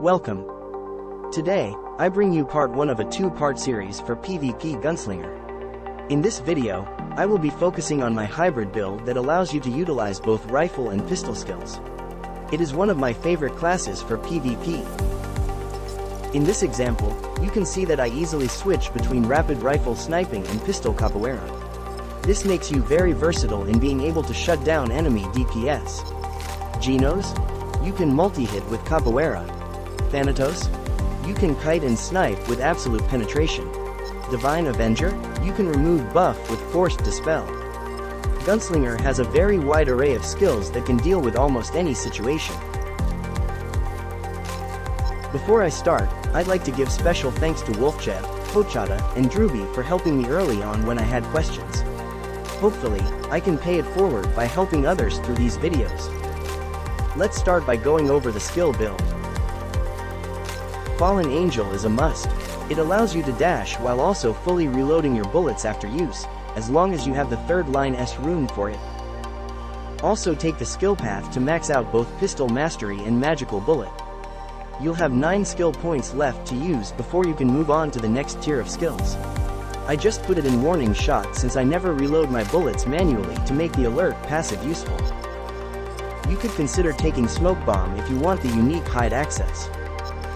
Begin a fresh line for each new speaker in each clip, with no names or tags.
Welcome. Today, I bring you part 1 of a 2-part series for PvP Gunslinger. In this video, I will be focusing on my hybrid build that allows you to utilize both rifle and pistol skills. It is one of my favorite classes for PvP. In this example, you can see that I easily switch between rapid rifle sniping and pistol capoeira. This makes you very versatile in being able to shut down enemy DPS. Genos? You can multi-hit with capoeira. Thanatos? You can kite and snipe with absolute penetration. Divine Avenger? You can remove buff with forced dispel. Gunslinger has a very wide array of skills that can deal with almost any situation. Before I start, I'd like to give special thanks to Wolfchev, Pochada, and Druby for helping me early on when I had questions. Hopefully, I can pay it forward by helping others through these videos. Let's start by going over the skill build. Fallen Angel is a must. It allows you to dash while also fully reloading your bullets after use, as long as you have the third line S rune for it. Also take the skill path to max out both Pistol Mastery and Magical Bullet. You'll have 9 skill points left to use before you can move on to the next tier of skills. I just put it in Warning Shot since I never reload my bullets manually to make the alert passive useful. You could consider taking Smoke Bomb if you want the unique hide access.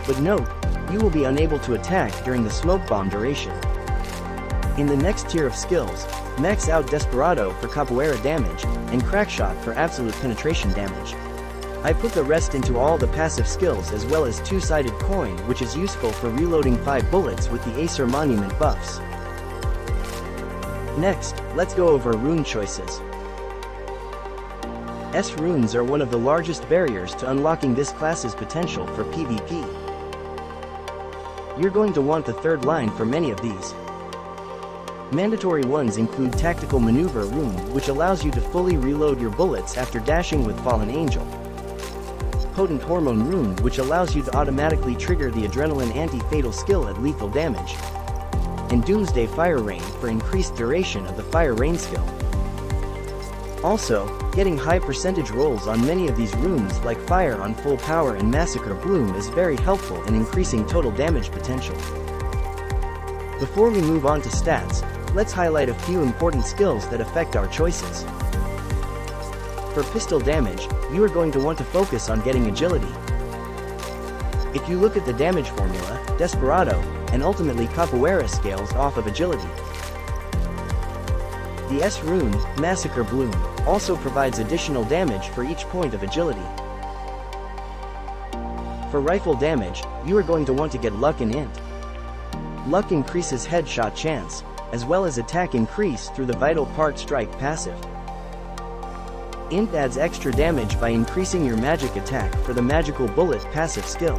But note, you will be unable to attack during the Smoke Bomb duration. In the next tier of skills, max out Desperado for capoeira damage, and Crackshot for absolute penetration damage. I put the rest into all the passive skills as well as 2-sided coin, which is useful for reloading 5 bullets with the Acer Monument buffs. Next, let's go over rune choices. S runes are one of the largest barriers to unlocking this class's potential for PvP. You're going to want the third line for many of these. Mandatory ones include Tactical Maneuver rune, which allows you to fully reload your bullets after dashing with Fallen Angel. Potent Hormone rune, which allows you to automatically trigger the Adrenaline anti-fatal skill at lethal damage. And Doomsday Fire Rain for increased duration of the Fire Rain skill. Also, getting high percentage rolls on many of these runes like Fire on Full Power and Massacre Bloom is very helpful in increasing total damage potential. Before we move on to stats, let's highlight a few important skills that affect our choices. For pistol damage, you are going to want to focus on getting agility. If you look at the damage formula, Desperado, and ultimately Capoeira scales off of agility. The S rune, Massacre Bloom, also provides additional damage for each point of agility. For rifle damage, you are going to want to get Luck and Int. Luck increases headshot chance, as well as attack increase through the Vital Part Strike passive. Int adds extra damage by increasing your magic attack for the Magical Bullet passive skill.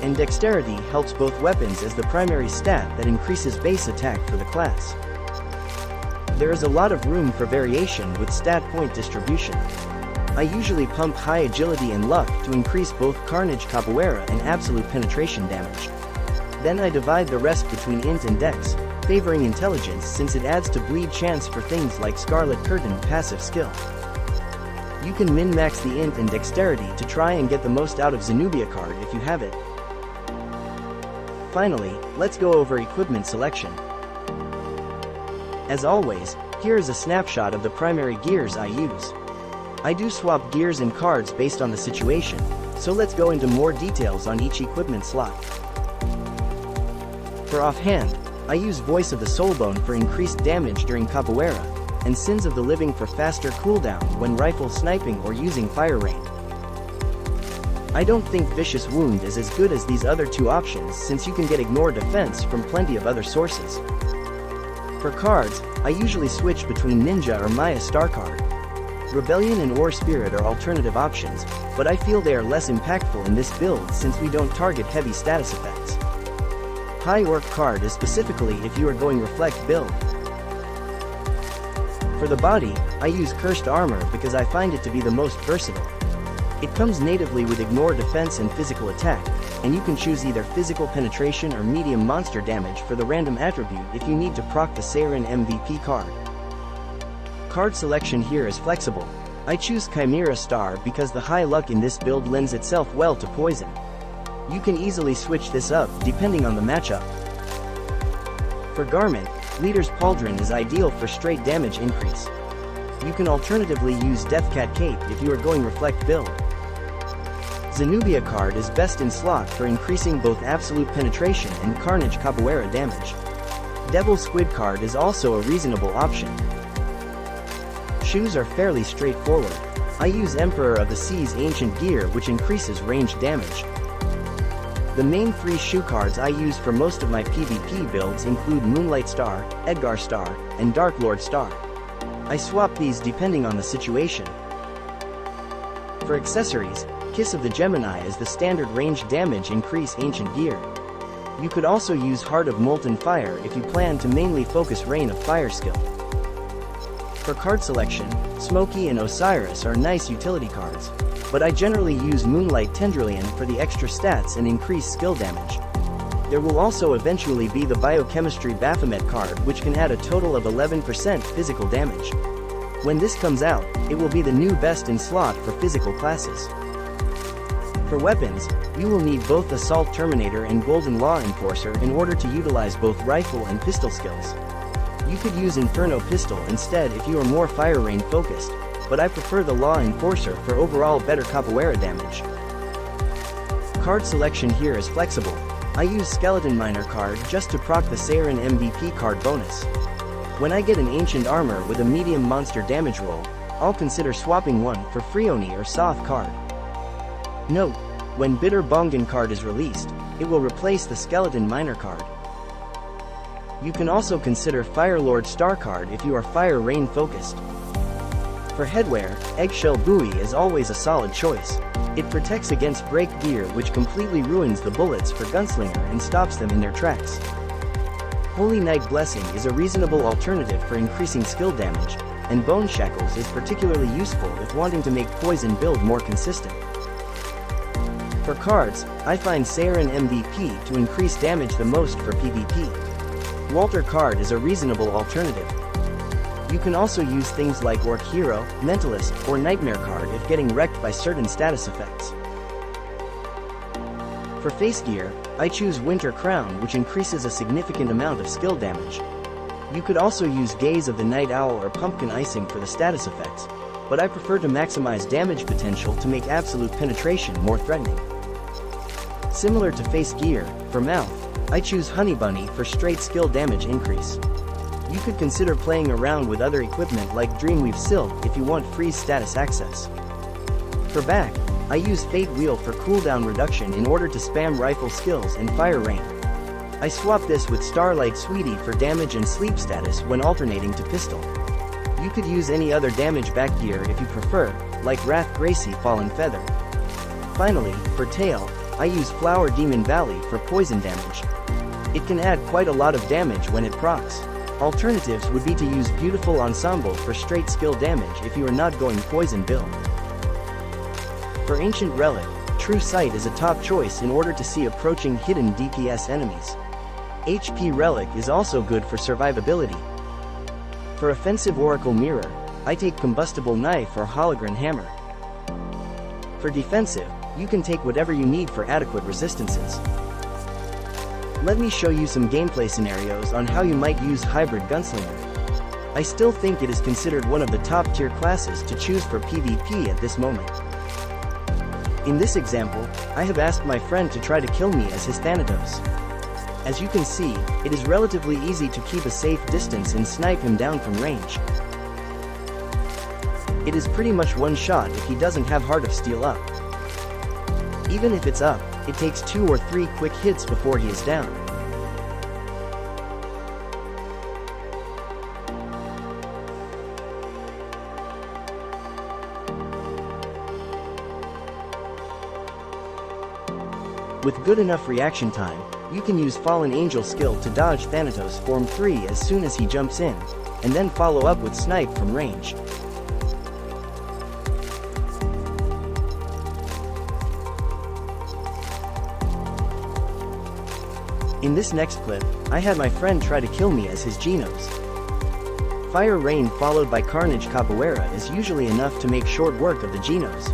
And Dexterity helps both weapons as the primary stat that increases base attack for the class. There is a lot of room for variation with stat point distribution. I usually pump high agility and luck to increase both Carnage Capoeira and absolute penetration damage. Then I divide the rest between Int and Dex, favoring intelligence since it adds to bleed chance for things like Scarlet Curtain passive skill. You can min-max the Int and Dexterity to try and get the most out of Zenobia card if you have it. Finally, let's go over equipment selection. As always, here is a snapshot of the primary gears I use. I do swap gears and cards based on the situation, so let's go into more details on each equipment slot. For offhand, I use Voice of the Soulbone for increased damage during Capoeira, and Sins of the Living for faster cooldown when rifle sniping or using Fire Rain. I don't think Vicious Wound is as good as these other 2 options since you can get Ignore Defense from plenty of other sources. For cards, I usually switch between Ninja or Maya Star card. Rebellion and War Spirit are alternative options, but I feel they are less impactful in this build since we don't target heavy status effects. High Orc card is specifically if you are going Reflect build. For the body, I use Cursed Armor because I find it to be the most versatile. It comes natively with Ignore Defense and Physical Attack, and you can choose either Physical Penetration or Medium Monster Damage for the random attribute if you need to proc the Seirin MVP card. Card selection here is flexible. I choose Chimera Star because the high luck in this build lends itself well to poison. You can easily switch this up depending on the matchup. For Garment, Leader's Pauldron is ideal for straight damage increase. You can alternatively use Deathcat Cape if you are going Reflect build. Zenobia card is best in slot for increasing both absolute penetration and Carnage Capoeira damage. Devil Squid card is also a reasonable option. Shoes are fairly straightforward. I use Emperor of the Seas Ancient Gear, which increases ranged damage. The main 3 shoe cards I use for most of my PvP builds include Moonlight Star, Edgar Star, and Dark Lord Star. I swap these depending on the situation. For accessories, Kiss of the Gemini is the standard range damage increase Ancient Gear. You could also use Heart of Molten Fire if you plan to mainly focus Rain of Fire skill. For card selection, Smokey and Osiris are nice utility cards, but I generally use Moonlight Tendrillion for the extra stats and increased skill damage. There will also eventually be the Biochemistry Baphomet card, which can add a total of 11% physical damage. When this comes out, it will be the new best in slot for physical classes. For weapons, you will need both Assault Terminator and Golden Law Enforcer in order to utilize both rifle and pistol skills. You could use Inferno Pistol instead if you are more Fire Rain focused, but I prefer the Law Enforcer for overall better Capoeira damage. Card selection here is flexible. I use Skeleton Miner card just to proc the Seirin MVP card bonus. When I get an Ancient Armor with a medium monster damage roll, I'll consider swapping one for Frioni or Soth card. Note: when Bitter Bongan card is released, it will replace the Skeleton Miner card. You can also consider Firelord Star card if you are Fire Rain focused. For headwear, Eggshell Buoy is always a solid choice. It protects against break gear, which completely ruins the bullets for Gunslinger and stops them in their tracks. Holy Knight Blessing is a reasonable alternative for increasing skill damage, and Bone Shackles is particularly useful if wanting to make poison build more consistent. For cards, I find Seirin MVP to increase damage the most for PvP. Walter card is a reasonable alternative. You can also use things like Orc Hero, Mentalist, or Nightmare card if getting wrecked by certain status effects. For face gear, I choose Winter Crown, which increases a significant amount of skill damage. You could also use Gaze of the Night Owl or Pumpkin Icing for the status effects, but I prefer to maximize damage potential to make absolute penetration more threatening. Similar to face gear, for mouth, I choose Honey Bunny for straight skill damage increase. You could consider playing around with other equipment like Dreamweave Silk if you want freeze status access. For back, I use Fate Wheel for cooldown reduction in order to spam rifle skills and Fire Rain. I swap this with Starlight Sweetie for damage and sleep status when alternating to pistol. You could use any other damage back gear if you prefer, like Wrath Gracie Fallen Feather. Finally, for tail, I use Flower Demon Valley for poison damage. It can add quite a lot of damage when it procs. Alternatives would be to use Beautiful Ensemble for straight skill damage if you are not going poison build. For Ancient Relic, True Sight is a top choice in order to see approaching hidden DPS enemies. HP Relic is also good for survivability. For Offensive Oracle Mirror, I take Combustible Knife or Hologran Hammer. For defensive, you can take whatever you need for adequate resistances. Let me show you some gameplay scenarios on how you might use Hybrid Gunslinger. I still think it is considered one of the top tier classes to choose for PvP at this moment. In this example, I have asked my friend to try to kill me as his Thanatos. As you can see, it is relatively easy to keep a safe distance and snipe him down from range. It is pretty much one shot if he doesn't have Heart of Steel up. Even if it's up, it takes 2 or 3 quick hits before he is down. With good enough reaction time, you can use Fallen Angel skill to dodge Thanatos Form 3 as soon as he jumps in, and then follow up with Snipe from range. In this next clip, I had my friend try to kill me as his Genos. Fire Rain followed by Carnage Capoeira is usually enough to make short work of the Genos.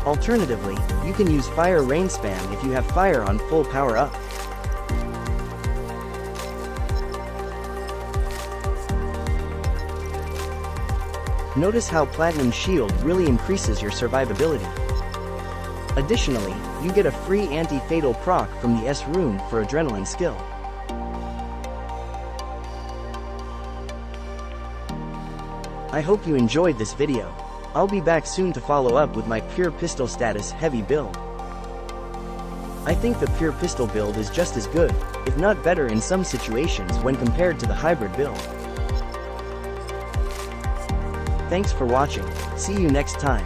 Alternatively, you can use Fire Rain spam if you have fire on full power up. Notice how Platinum Shield really increases your survivability. Additionally, you get a free anti-fatal proc from the S rune for Adrenaline skill. I hope you enjoyed this video. I'll be back soon to follow up with my Pure Pistol status heavy build. I think the Pure Pistol build is just as good, if not better in some situations when compared to the hybrid build. Thanks for watching, see you next time.